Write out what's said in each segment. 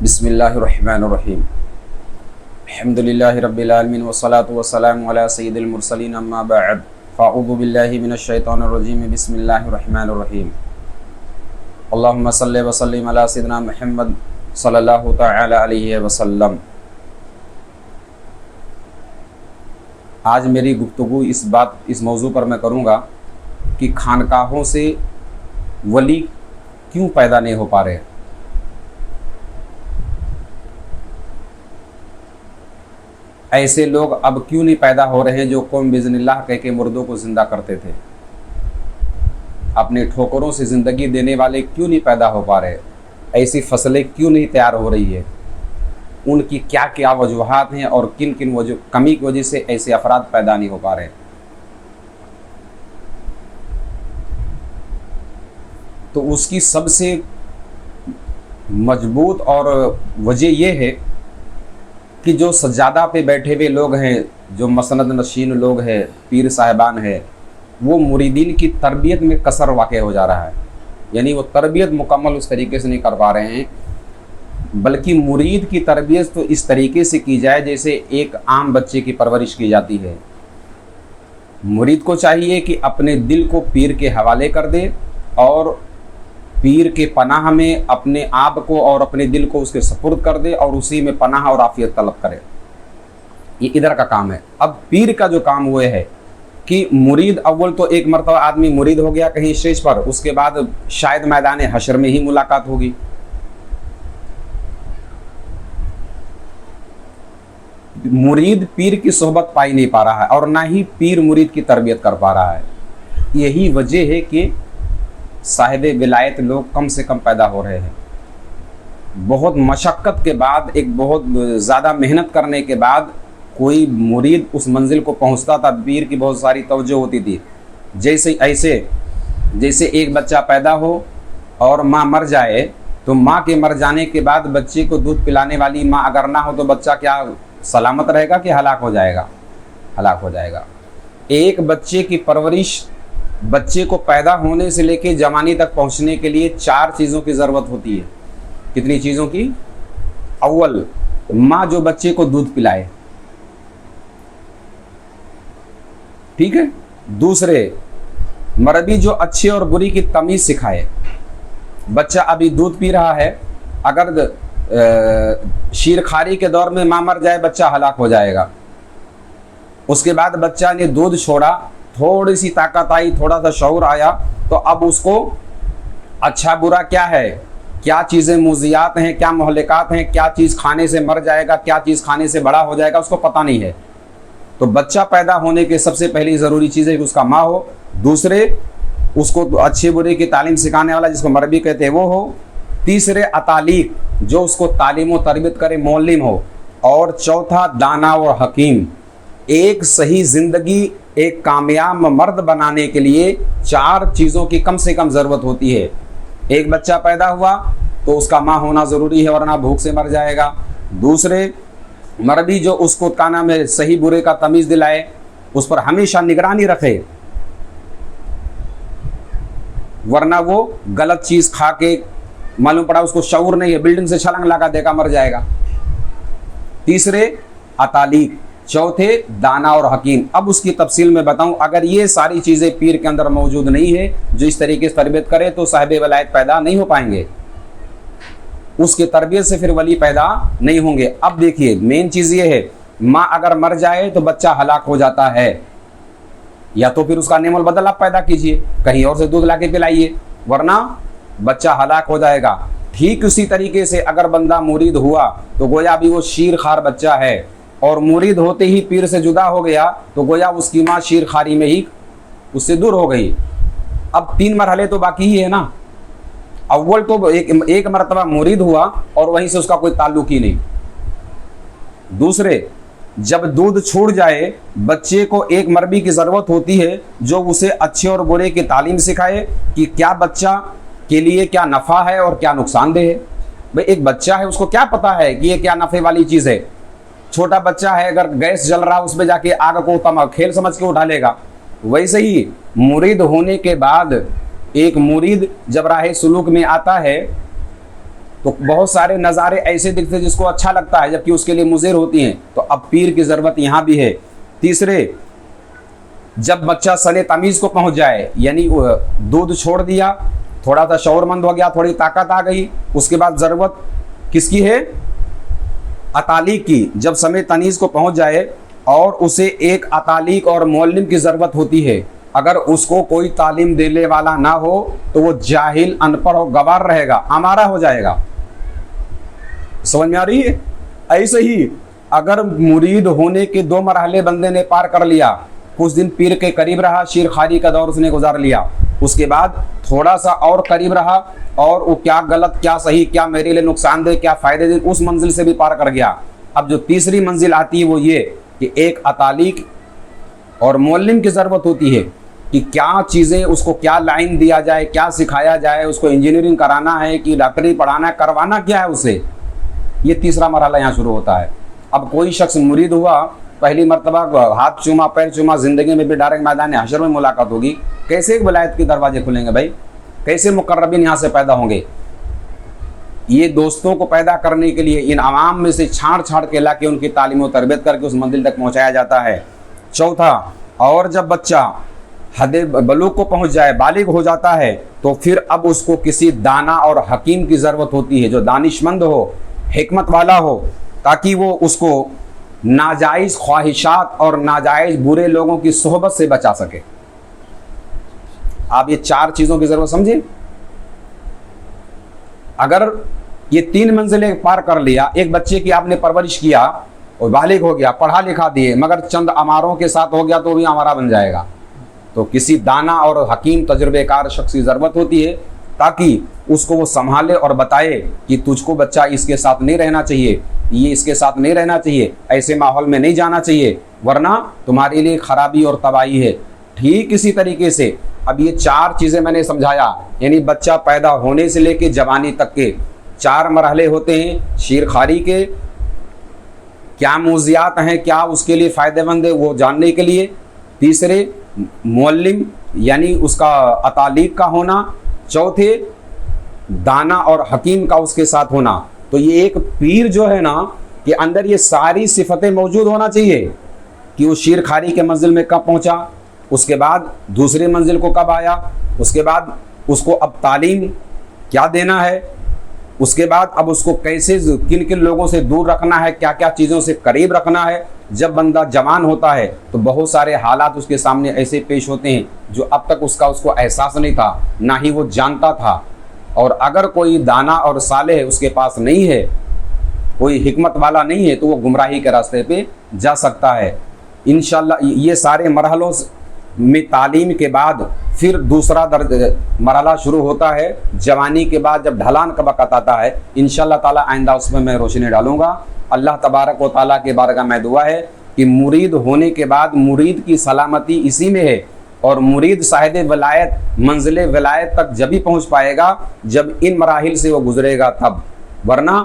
बिस्मिल्लाहिर्रहमानिर्रहीम अल्हम्दुलिल्लाहि रब्बिल आलमीन वस्सलातु वस्सलामु अला सय्यिदिल मुरसलीन अम्मा बअद फ़अऊज़ु बिल्लाहि मिनश शैतानिर रजीम बिस्मिल्लाहिर्रहमानिर्रहीम अल्लाहुम्मा सल्लि व सल्लिम अला सय्यिदिना मुहम्मद सल्लल्लाहु तआला अलैहि वसल्लम। आज मेरी गुफ्तगू इस मौजू पर मैं करूँगा कि खानकाहों से वली क्यों पैदा नहीं हो पा रहे। ऐसे लोग अब क्यों नहीं पैदा हो रहे हैं जो कौम बिज़निल्लाह कह के मुर्दों को ज़िंदा करते थे। अपने ठोकरों से ज़िंदगी देने वाले क्यों नहीं पैदा हो पा रहे। ऐसी फसलें क्यों नहीं तैयार हो रही है। उनकी क्या क्या वजूहात हैं और किन किन कमी की वजह से ऐसे अफराद पैदा नहीं हो पा रहे। तो उसकी सबसे मजबूत और वजह यह है कि जो सज्जादा पे बैठे हुए लोग हैं, जो मसनद नशीन लोग हैं, पीर साहिबान हैं, वो मुरीदीन की तरबियत में कसर वाक़ हो जा रहा है। यानी वो तरबियत मुकम्मल उस तरीके से नहीं कर पा रहे हैं, बल्कि मुरीद की तरबियत तो इस तरीके से की जाए जैसे एक आम बच्चे की परवरिश की जाती है। मुरीद को चाहिए कि अपने दिल को पीर के हवाले कर दे और पीर के पनाह में अपने आप को और अपने दिल को उसके सपुर्द कर दे और उसी में पनाह और आफियत तलब करे। ये इधर का काम है। अब पीर का जो काम हुए है कि मुरीद अव्वल तो एक मरतबा आदमी मुरीद हो गया कहीं स्टेज पर, उसके बाद शायद मैदान हशर में ही मुलाकात होगी। मुरीद पीर की सोहबत पाई नहीं पा रहा है और ना ही पीर मुरीद की तरबियत कर पा रहा है। यही वजह है कि साहिब विलायत लोग कम से कम पैदा हो रहे हैं। बहुत मशक्क़त के बाद, एक बहुत ज़्यादा मेहनत करने के बाद कोई मुरीद उस मंजिल को पहुंचता था। पीर की बहुत सारी तवज्जो होती थी। जैसे एक बच्चा पैदा हो और माँ मर जाए, तो माँ के मर जाने के बाद बच्चे को दूध पिलाने वाली माँ अगर ना हो तो बच्चा क्या सलामत रहेगा कि हलाक हो जाएगा? हलाक हो जाएगा। एक बच्चे की परवरिश, बच्चे को पैदा होने से लेकर जवानी तक पहुंचने के लिए 4 चीज़ों की ज़रूरत होती है। कितनी चीज़ों की? अव्वल, माँ जो बच्चे को दूध पिलाए, ठीक है। दूसरे, मरबी जो अच्छे और बुरी की तमीज़ सिखाए। बच्चा अभी दूध पी रहा है, अगर शीरखारी के दौर में माँ मर जाए बच्चा हलाक हो जाएगा। उसके बाद बच्चा ने दूध छोड़ा, थोड़ी सी ताकत आई, थोड़ा सा शऊर आया, तो अब उसको अच्छा बुरा क्या है, क्या चीज़ें मुज़ियात हैं, क्या मुहलिकात हैं, क्या चीज़ खाने से मर जाएगा, क्या चीज़ खाने से बड़ा हो जाएगा, उसको पता नहीं है। तो बच्चा पैदा होने के सबसे पहली ज़रूरी चीज़ है कि उसका माँ हो। दूसरे, उसको अच्छे बुरे की तालीम सिखाने वाला जिसको मरबी कहते हैं वो हो। तीसरे, अतालीक जो उसको तालीम व तरबियत करे, मौलिम हो। और चौथा, दाना और हकीम। एक सही ज़िंदगी, एक कामयाब मर्द बनाने के लिए 4 चीज़ों की कम से कम ज़रूरत होती है। एक बच्चा पैदा हुआ तो उसका माँ होना ज़रूरी है, वरना भूख से मर जाएगा। दूसरे, मर्दी जो उसको काना में सही बुरे का तमीज़ दिलाए, उस पर हमेशा निगरानी रखे, वरना वो गलत चीज़ खा के मालूम पड़ा उसको शऊर नहीं है, बिल्डिंग से छलांग लगा देगा, मर जाएगा। तीसरे, अतालीक। चौथे, दाना और हकीम। अब उसकी तफसील में बताऊं, अगर ये सारी चीज़ें पीर के अंदर मौजूद नहीं है जो इस तरीके से तरबियत करे, तो साहिब वलायत पैदा नहीं हो पाएंगे। उसके तरबियत से फिर वली पैदा नहीं होंगे। अब देखिए, मेन चीज़ ये है, माँ अगर मर जाए तो बच्चा हलाक हो जाता है, या तो फिर उसका नेमल बदल आप पैदा कीजिए, कहीं और से दूध ला के पिलाइए, वरना बच्चा हलाक हो जाएगा। ठीक उसी तरीके से अगर बंदा मुरीद हुआ तो गोया भी वो शीर खार बच्चा है, और मुरीद होते ही पीर से जुदा हो गया तो गोया उसकी माँ शीर खारी में ही उससे दूर हो गई। अब 3 मरहले तो बाकी ही है ना। अव्वल तो एक मरतबा मुरीद हुआ और वहीं से उसका कोई ताल्लुक ही नहीं। दूसरे, जब दूध छूट जाए, बच्चे को एक मरबी की ज़रूरत होती है जो उसे अच्छे और बुरे की तालीम सिखाए कि क्या बच्चा के लिए क्या नफ़ा है और क्या नुकसानदेह है। भाई एक बच्चा है, उसको क्या पता है कि ये क्या नफ़े वाली चीज़ है। छोटा बच्चा है, अगर गैस जल रहा उसमें जाके आग को खेल समझ के उठा लेगा। वैसे ही मुरीद होने के बाद एक मुरीद जब राह सुलूक में आता है तो बहुत सारे नज़ारे ऐसे दिखते जिसको अच्छा लगता है, जबकि उसके लिए मुज़िर होती हैं। तो अब पीर की ज़रूरत यहाँ भी है। तीसरे, जब बच्चा सने तमीज़ को पहुँच जाए, यानी दूध छोड़ दिया, थोड़ा सा शौरमंद हो गया, थोड़ी ताकत आ गई, उसके बाद ज़रूरत किसकी है? अतालीक की। जब समय तमीज़ को पहुँच जाए और उसे एक अतालीक और मौल्लिम की ज़रूरत होती है। अगर उसको कोई तालीम देने वाला ना हो तो वो जाहिल, अनपढ़ और गवार रहेगा, आमारा हो जाएगा। समझ में आ रही है? ऐसे ही अगर मुरीद होने के 2 मरहले बंदे ने पार कर लिया, कुछ दिन पीर के करीब रहा, शीरखारी का दौर उसने गुजार लिया, उसके बाद थोड़ा सा और करीब रहा और वो क्या गलत, क्या सही, क्या मेरे लिए नुकसानदेह, क्या फ़ायदे, उस मंजिल से भी पार कर गया। अब जो तीसरी मंजिल आती है वो ये कि एक अतालीक और मौल्लिम की ज़रूरत होती है कि क्या चीज़ें, उसको क्या लाइन दिया जाए, क्या सिखाया जाए, उसको इंजीनियरिंग कराना है कि डॉक्टरी पढ़ाना है, करवाना क्या है उसे। ये तीसरा मरहला यहाँ शुरू होता है। अब कोई शख्स मुरीद हुआ, पहली मरतबा हाथ चूमा, पैर चूमा, ज़िंदगी में भी डायरेक्ट मैदान हशर में मुलाकात होगी, कैसे एक वलायत के दरवाजे खुलेंगे भाई? कैसे मुकर्रबीन यहाँ से पैदा होंगे? ये दोस्तों को पैदा करने के लिए इन आवाम में से छाड़ छाड़ के ला के उनकी तालीम और तरबियत करके उस मंजिल तक पहुँचाया जाता है। चौथा, और जब बच्चा हद बलूग को पहुँच जाए, बालिग हो जाता है, तो फिर अब उसको किसी दाना और हकीम की ज़रूरत होती है, जो दानिशमंद हो, हिकमत वाला हो, ताकि वो उसको नाजायज़ ख्वाहिशात और नाजायज़ बुरे लोगों की सोहबत से बचा सके। आप ये 4 चीज़ों की ज़रूरत समझें। अगर ये 3 मंजिलें पार कर लिया, एक बच्चे की आपने परवरिश किया और बालिग हो गया, पढ़ा लिखा दिए, मगर चंद अमारों के साथ हो गया तो भी हमारा बन जाएगा। तो किसी दाना और हकीम तजुर्बेकार शख्स की ज़रूरत होती है, ताकि उसको वो संभाले और बताए कि तुझको बच्चा इसके साथ नहीं रहना चाहिए, ये इसके साथ नहीं रहना चाहिए, ऐसे माहौल में नहीं जाना चाहिए, वरना तुम्हारे लिए खराबी और तबाही है। ठीक इसी तरीके से अब ये 4 चीज़ें मैंने समझाया, यानी बच्चा पैदा होने से लेकर जवानी तक के 4 मरहले होते हैं। शीरखारी के क्या मौज़ियात हैं, क्या उसके लिए फ़ायदेमंद है, वो जानने के लिए। तीसरे, मौल्लिम यानी उसका अतालीक का होना। चौथे, दाना और हकीम का उसके साथ होना। तो ये एक पीर जो है ना, कि अंदर ये सारी सिफतें मौजूद होना चाहिए कि वो शीरखारी के मंजिल में कब पहुंचा, उसके बाद दूसरी मंजिल को कब आया, उसके बाद उसको अब तालीम क्या देना है, उसके बाद अब उसको कैसे किन किन लोगों से दूर रखना है, क्या क्या चीज़ों से करीब रखना है। जब बंदा जवान होता है तो बहुत सारे हालात उसके सामने ऐसे पेश होते हैं जो अब तक उसको एहसास नहीं था, ना ही वो जानता था। और अगर कोई दाना और सालेह उसके पास नहीं है, कोई हिकमत वाला नहीं है, तो वो गुमराही के रास्ते पे जा सकता है। इंशाअल्लाह ये सारे मरहलों में तालीम के बाद फिर दूसरा मरहला शुरू होता है, जवानी के बाद जब ढलान का वक़्त आता है। इंशाअल्लाह ताला आइंदा उसमें मैं रोशनी डालूँगा। अल्लाह तबारक व ताला के बारगाह में दुआ है कि मुरीद होने के बाद मुरीद की सलामती इसी में है, और मुरीद साहिब वलायत मंजिल वलायत तक जब भी पहुँच पाएगा जब इन मराहिल से वो गुजरेगा तब। वरना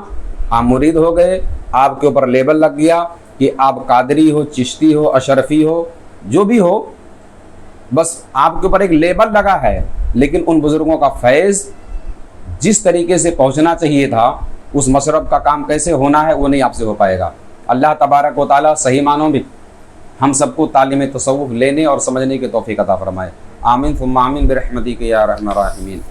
आप मुरीद हो गए, आपके ऊपर लेबल लग गया कि आप कादरी हो, चिश्ती हो, अशरफी हो, जो भी हो, बस आपके ऊपर एक लेबल लगा है, लेकिन उन बुज़ुर्गों का फैज़ जिस तरीके से पहुंचना चाहिए था, उस मशरब का काम कैसे होना है, वो नहीं आपसे हो पाएगा। अल्लाह तबारक व तआला सही मानों में हम सबको तालीम तसव्वुफ़ लेने और समझने की तौफ़ीक़ अता फ़रमाए। आमीन सुम्मा आमीन बिरहमतिक या अरहमर राहिमीन।